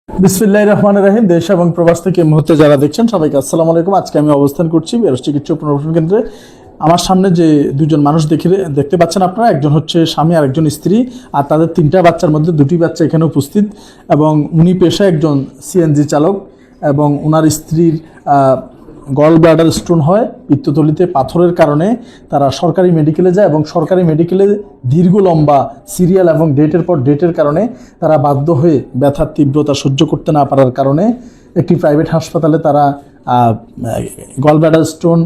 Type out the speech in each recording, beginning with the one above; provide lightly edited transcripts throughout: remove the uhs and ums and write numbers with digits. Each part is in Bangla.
বিসমিল্লাহির রহমানির রহিম। দেশ এবং প্রবাস থেকে এই মুহূর্তে যারা দেখছেন সবাইকে আসসালামু আলাইকুম। আজকে আমি অবস্থান করছি বেরোস চিকিৎসা পুনর্বাসন কেন্দ্রে। আমার সামনে যে দুজন মানুষ দেখতে পাচ্ছেন আপনারা, একজন হচ্ছে স্বামী আর একজন স্ত্রী, আর তাদের তিনটা বাচ্চার মধ্যে দুটি বাচ্চা এখানে উপস্থিত। এবং উনি পেশায় একজন সিএনজি চালক এবং ওনার স্ত্রীর গল ব্লাডার স্টোন হয়, পিত্তথলিতে পাথরের কারণে তারা সরকারি মেডিকেলে যায় এবং সরকারি মেডিকেলে দীর্ঘ লম্বা সিরিয়াল এবং ডেটের পর ডেটের কারণে তারা বাধ্য হয়ে ব্যথার তীব্রতা সহ্য করতে না পারার কারণে একটি প্রাইভেট হাসপাতালে তারা গল ব্লাডার স্টোন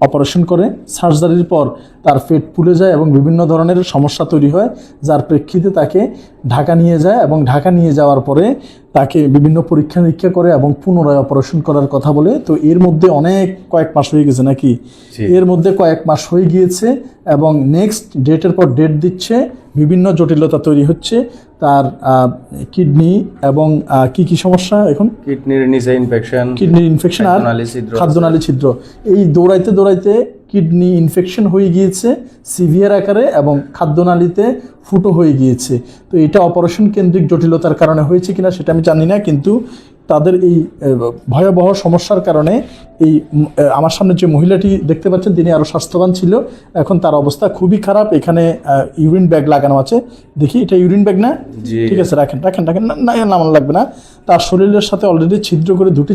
অপারেশন করে। সার্জারির পর তার পেট ফুলে যায় এবং বিভিন্ন ধরনের সমস্যা তৈরি হয়, যার প্রেক্ষিতে তাকে ঢাকা নিয়ে যায় এবং ঢাকা নিয়ে যাওয়ার পরে তাকে বিভিন্ন পরীক্ষা নিরীক্ষা করে এবং পুনরায় অপারেশন করার কথা বলে। তো এর মধ্যে কয়েক মাস হয়ে গেছে নাকি, এর মধ্যে কয়েক মাস হয়ে গিয়েছে এবং নেক্সট ডেটের পর ডেট দিচ্ছে। বিভিন্ন জটিলতা তৈরি হচ্ছে তার কিডনি এবং কি সমস্যা এখন, কিডনির নিচে ইনফেকশন আর খাদ্যনালী ছিদ্র। এই দৌড়াইতে কিডনি ইনফেকশন হয়ে গিয়েছে সিভিয়ার আকারে এবং খাদ্যনালীতে ফুটো হয়ে গিয়েছে। তো এটা অপারেশন কেন্দ্রিক জটিলতার কারণে হয়েছে কিনা সেটা আমি জানি না, কিন্তু তাদের এই ভয়াবহ সমস্যার কারণে এই আমার সামনে যে মহিলাটি দেখতে পাচ্ছেন তিনি আরও স্বাস্থ্যবান ছিল, এখন তার অবস্থা খুবই খারাপ। এখানে ইউরিন ব্যাগ লাগানো আছে, দেখি এটা ইউরিন ব্যাগ না? ঠিক আছে, রাখেন না, নামান লাগবে না। তার শরীরের সাথে অলরেডি দুটি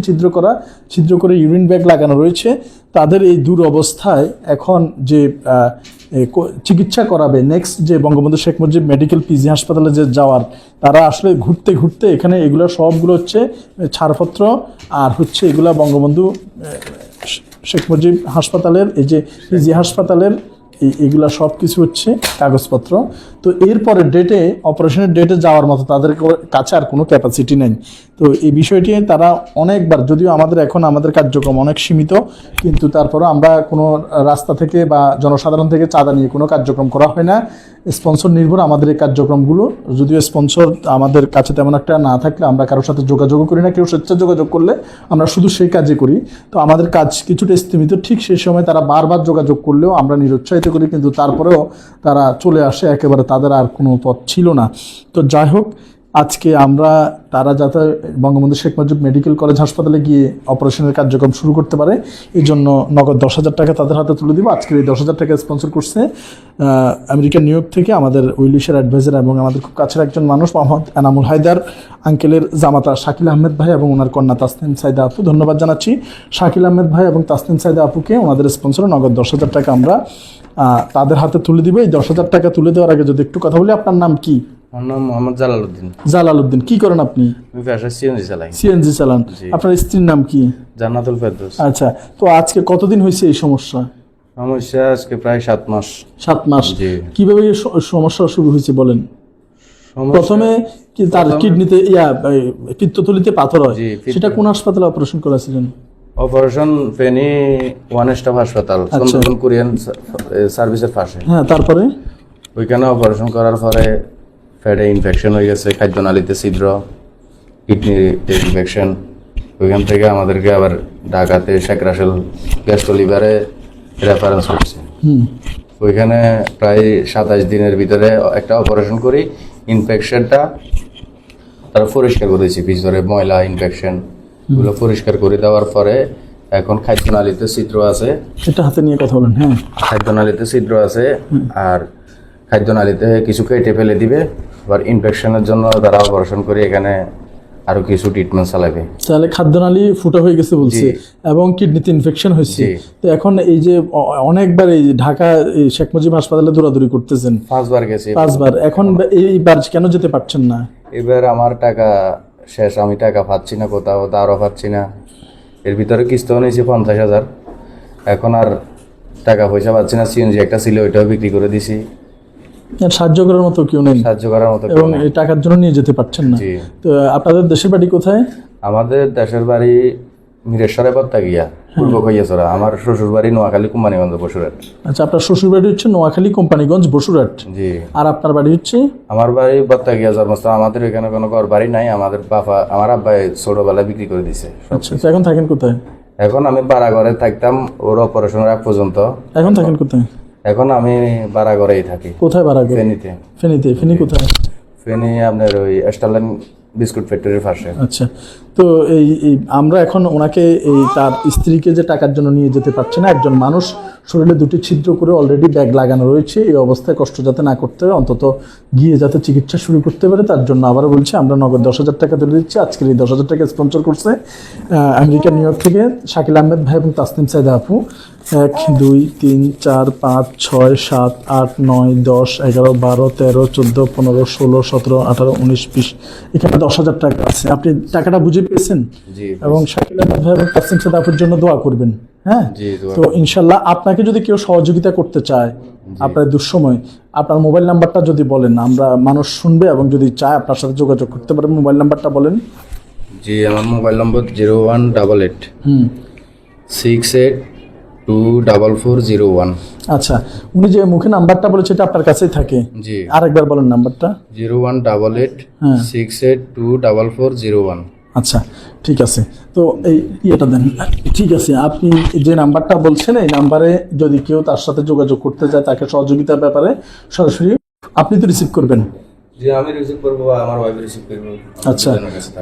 ছিদ্র করে ইউরিন ব্যাগ লাগানো রয়েছে। তাদের এই দুরবস্থায় এখন যে চিকিৎসা করাবে নেক্সট যে বঙ্গবন্ধু শেখ মুজিব মেডিকেল পিজি হাসপাতালে যে যাওয়ার, তারা আসলে ঘুরতে এখানে এগুলো সবগুলো হচ্ছে ছাড়পত্র আর হচ্ছে এগুলা বঙ্গবন্ধু শেখ মুজিব হাসপাতালের এই যে পিজি হাসপাতালের এগুলা সব কিছু হচ্ছে কাগজপত্র। তো এরপরে অপারেশনের ডেটে যাওয়ার মতো তাদের কাছে আর কোনো ক্যাপাসিটি নেই। তো এই বিষয়টি তারা অনেকবার, যদিও আমাদের কার্যক্রম অনেক সীমিত, কিন্তু তারপরে আমরা কোনো রাস্তা থেকে বা জনসাধারণ থেকে চাঁদা নিয়ে কোনো কার্যক্রম করা হয় না। স্পন্সর নির্ভর আমাদের এই কার্যক্রমগুলো। যদিও স্পন্সর আমাদের কাছে তেমন একটা না থাকলে আমরা কারোর সাথে যোগাযোগও করি না, কেউ স্বেচ্ছা যোগাযোগ করলে আমরা শুধু সেই কাজই করি। তো আমাদের কাজ কিছুটা স্থিমিত। ঠিক সেই সময় তারা বারবার যোগাযোগ করলেও আমরা নিরুৎসাহিত করি, কিন্তু তারপরেও তারা চলে আসে, একেবারে তাদের আর কোনো পথ ছিল না। তো যাই হোক, আজকে তারা যাতে বঙ্গবন্ধু শেখ মুজিব মেডিকেল কলেজ হাসপাতালে গিয়ে অপারেশনের কার্যক্রম শুরু করতে পারে, এই জন্য নগদ 10,000 টাকা তাদের হাতে তুলে দিব। আজকের এই 10,000 টাকা স্পন্সর করছে আমেরিকান নিউ ইয়র্ক থেকে আমাদের উইলিশের অ্যাডভাইজার এবং আমাদের খুব কাছের একজন মানুষ মোহাম্মদ এনামুল হায়দার আঙ্কেলের জামাতা শাকিল আহমেদ ভাই এবং ওনার কন্যা তাসনিম সাইদা আপু। ধন্যবাদ জানাচ্ছি শাকিল আহমেদ ভাই এবং তাসনিম সাইদা আপুকে। ওনাদের স্পন্সরে নগদ 10,000 টাকা আমরা তাদের হাতে তুলে দিব। এই 10,000 টাকা তুলে দেওয়ার আগে যদি একটু কথা বলি, আপনার নাম কি? আমার নাম মোহাম্মদ জালালউদ্দিন। কি করেন আপনি? আমি পেশায় সিএনজি চালান। আপনার স্ত্রীর নাম কি? জান্নাতুল ফেরদৌস। আচ্ছা, তো আজকে কতদিন হয়েছে এই সমস্যা? আজকে প্রায় 7 মাস। 7 মাস। কিভাবে সমস্যা শুরু হয়েছে বলেন? প্রথমে কি তার কিডনিতে পিত্তথলিতে পাথর হয়, সেটা কোন হাসপাতালে অপারেশন করেছিলেন? অপারেশন ফেনী ওয়ান স্টাফ হাসপাতাল, সুন্দরবন কোরিয়ান সার্ভিসের পাশে। হ্যাঁ, তারপরে ওইখানে অপারেশন করার পরে ফ্যাটে ইনফেকশন হয়ে গেছে, খাদ্যনালীতে ছিদ্র, কিডনিতে ইনফেকশন। ওইখান থেকে আমাদেরকে আবার ঢাকাতে শেখ রাসেল গ্যাস্ট্রো লিভারে রেফারেন্স করছে। ওইখানে প্রায় 27 দিনের ভিতরে একটা অপারেশন করি। ইনফেকশনটা তারা পরিষ্কার করেছি, ভিতরে ময়লা ইনফেকশন এগুলো পরিষ্কার করে দেওয়ার পরে এখন খাদ্যনালীতে ছিদ্র আছে। এটা হাতে নিয়ে কথা বলেন। হ্যাঁ, খাদ্যনালীতে ছিদ্র আছে আর খাদ্যনালীতে কিছু কেটে ফেলে দিবে। আবার ইনফেকশনের জন্য তারা অপারেশন করে এখানে আরো কিছু ট্রিটমেন্ট চালাবে। তাহলে খাদ্যনালী ফুটো হয়ে গেছে বলছে এবং কিডনিতে ইনফেকশন হয়েছে। তো এখন এই যে অনেকবার এই ঢাকা শেখ মুজিব হাসপাতালে দৌড়াদৌড়ি করতেছেন, 5 বার গেছি। 5 বার। এখন এইবার কেন যেতে পারছেন না? এবার আমার টাকা শেষ, আমি টাকা পাচ্ছি না, কোথাও তারও পাচ্ছি না। এর ভিতরে কিস্তিও নিয়েছি 50,000, এখন আর টাকা পয়সা পাচ্ছি না। সিএনজি একটা ছিল, ওইটাও বিক্রি করে দিছি। সাহায্য করার মতো কেউ নেই, এবং এই টাকার জন্য নিয়ে যেতে পারছেন না। তো আপনাদের দেশের বাড়ি কোথায়? আমাদের দেশের বাড়ি মিরেশ্বরে বত্তাগিয়া, পূর্ব খৈয়াছড়া। আমার শ্বশুর বাড়ি নোয়াখালী কোম্পানিগঞ্জ বসুরহাট। আচ্ছা, আপনার শ্বশুর বাড়ি হচ্ছে নোয়াখালী কোম্পানিগঞ্জ বসুরহাট। জি। আর আপনার বাড়ি হচ্ছে? আমার বাড়ি বত্তাগিয়া জন্মস্থান। আমাদের এখানে কোনো ঘর বাড়ি নাই। আমার আব্বাই ছোটবেলায় বিক্রি করে দিছে। আচ্ছা, এখন থাকেন কোথায়? এখন আমি ভাড়া ঘরে থাকতাম ওর অপারেশনের আগ পর্যন্ত। এখন থাকেন কোথায়? এখন আমি ভাড়া ঘরেই থাকি। কোথায় ভাড়া ঘর? ফেনীতে। ফেনী কোথায়? ফেনী আপনার ওই স্টারলাইন বিস্কুট ফ্যাক্টরির পাশে। আচ্ছা, তো এই আমরা এখন ওনাকে এই তার স্ত্রীকে যে টাকার জন্য নিয়ে যেতে পারছে না, একজন মানুষ শরীরে 2টি ছিদ্র করে অলরেডি ব্যাগ লাগানো রয়েছে, এই অবস্থায় কষ্ট যাতে না করতে হয়, অন্তত গিয়ে যাতে চিকিৎসা শুরু করতে পারে, তার জন্য আবারও বলছি আমরা নগদ 10,000 টাকা তুলে দিচ্ছি। আজকের এই 10,000 টাকা স্পন্সর করছে আমেরিকার নিউ ইয়র্ক থেকে শাকিল আহমেদ ভাই এবং তাসনিম সাইদা আপু। 1 2 3 4 5 6 7 8 9 10 11 12 13 14 15 16 17 18 19 20, এখানে 10,000 টাকা আছে। আপনি টাকাটা বুঝে পেয়েছেন? জি এবং শাকিল আহমেদ ভাই এবং তাসনিম সাইদা আপুর জন্য দোয়া করবেন। হ্যাঁ, জি, দোয়া তো ইনশাল্লাহ আপনাকে যদি কেউ সহযোগিতা করতে চায় আপনার দুঃসময়, আপনার মোবাইল নাম্বারটা যদি বলেন, আমরা মানুষ শুনবে এবং যদি চায় আপনার সাথে যোগাযোগ করতে পারবে। মোবাইল নাম্বারটা বলেন। জি, আমার মোবাইল নম্বর 0188 682440 আচ্ছা, উনি যে মুখে নাম্বারটা বলেছে এটা আপনার কাছেই থাকে? জি, আরেকবার বলেন নাম্বারটা। 0188 682440 আচ্ছা, ঠিক আছে, তো এই ইয়েটা দেন। ঠিক আছে, আপনি যে নাম্বারটা বলছেন এই নাম্বারে যদি কেউ তার সাথে যোগাযোগ করতে চায়, তাকে সহযোগিতার ব্যাপারে সরাসরি আপনি তো রিসিভ করবেন? জি, আমি রিসিভ করবো বা আমার ওয়াইফ রিসিভ করবে। আচ্ছা,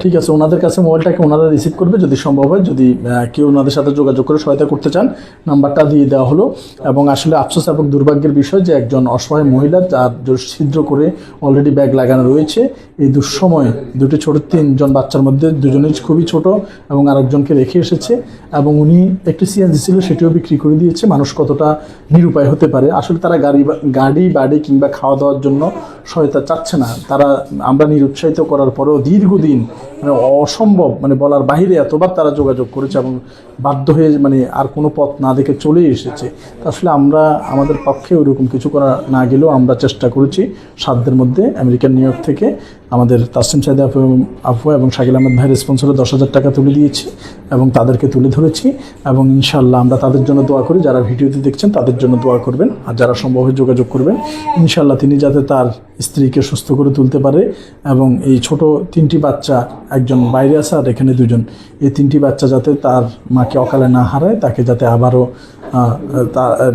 ঠিক আছে, ওনাদের কাছে মোবাইলটাকে ওনারা রিসিভ করবে যদি সম্ভব হয়। যদি কেউ ওনাদের সাথে যোগাযোগ করে সহায়তা করতে চান, নাম্বারটা দিয়ে দেওয়া হলো। এবং আসলে আফসোস এবং দুর্ভাগ্যের বিষয় যে একজন অসহায় মহিলা যার ছিদ্র করে অলরেডি ব্যাগ লাগানো রয়েছে, এই দুঃসময়ে 2টি ছোট 3জন বাচ্চার মধ্যে 2জনই খুবই ছোট এবং আরেকজনকে রেখে এসেছে, এবং উনি একটি সিএনজি ছিল সেটিও বিক্রি করে দিয়েছে। মানুষ কতটা নিরুপায় হতে পারে, আসলে তারা গাড়ি বাড়ি কিংবা খাওয়া দাওয়ার জন্য সহায়তা চাচ্ছে না। তারা আমরা নিরুৎসাহিত করার পরেও দীর্ঘদিন মানে অসম্ভব মানে বলার বাইরে এতবার তারা যোগাযোগ করেছে এবং বাধ্য হয়ে মানে আর কোনো পথ না দেখে চলে এসেছে। আসলে আমরা আমাদের পক্ষে ওইরকম কিছু করা না গেলেও আমরা চেষ্টা করেছি সাধ্যের মধ্যে। আমেরিকান নিউ ইয়র্ক থেকে আমাদের তাসনিম সাইদা আপু এবং শাকিল আহমেদ ভাইয়ের স্পন্সরে 10,000 টাকা তুলে দিয়েছি এবং তাদেরকে তুলে ধরেছি। এবং ইনশাল্লাহ আমরা তাদের জন্য দোয়া করি, যারা ভিডিওতে দেখছেন তাদের জন্য দোয়া করবেন, আর যারা সম্ভব হয় যোগাযোগ করবেন। ইনশাল্লাহ তিনি যাতে তার স্ত্রীকে সুস্থ করে তুলতে পারে এবং এই ছোট 3টি বাচ্চা, একজন বাইরে আছে আর এখানে 2জন, এই 3টি বাচ্চা যাতে তার মাকে অকালে না হারায়, তাকে যাতে আবারও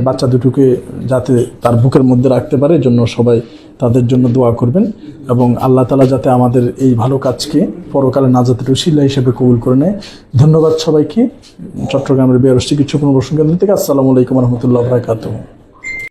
বাচ্চা দুটোকে যাতে তার বুকের মধ্যে রাখতে পারে, জন্য সবাই তাদের জন্য দোয়া করবেন। এবং আল্লাহ তাআলা যাতে আমাদের এই ভালো কাজকে পরকালে নাজাতের উসিলা হিসেবে কবুল করে নেয়। ধন্যবাদ সবাইকে। চট্টগ্রামের বেয়ারস চিকিৎসা পুনর্বাসন কেন্দ্র থেকে আসসালামু আলাইকুম রহমতুল্লাহ বারাকাতুহু।